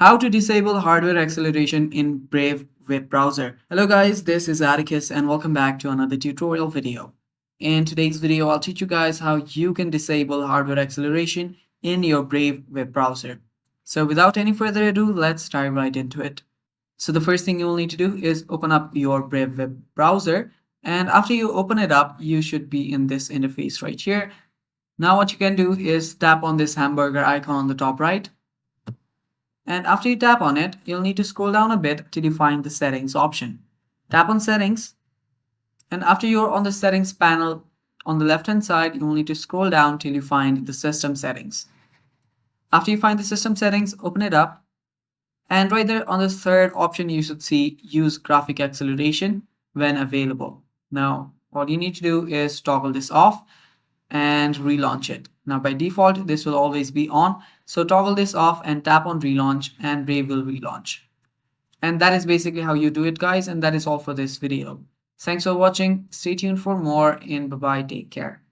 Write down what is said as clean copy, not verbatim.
How to disable hardware acceleration in Brave web browser. Hello guys, this is Atticus and welcome back to another tutorial video. In today's video, I'll teach you guys how you can disable hardware acceleration in your Brave web browser. So without any further ado, let's dive right into it. So the first thing you will need to do is open up your Brave web browser, and after you open it up, you should be in this interface right here. Now what you can do is tap on this hamburger icon on the top right. And after you tap on it, you'll need to scroll down a bit till you find the settings option. Tap on settings, and after you're on the settings panel on the left hand side, you'll need to scroll down till you find the system settings. After you find the system settings, open it up, and right there on the third option you should see use graphic acceleration when available. Now all you need to do is toggle this off and relaunch it. Now by default this will always be on, so toggle this off and tap on relaunch and Brave will relaunch. And that is basically how you do it guys, and that is all for this video. Thanks for watching. Stay tuned for more, and bye bye, take care.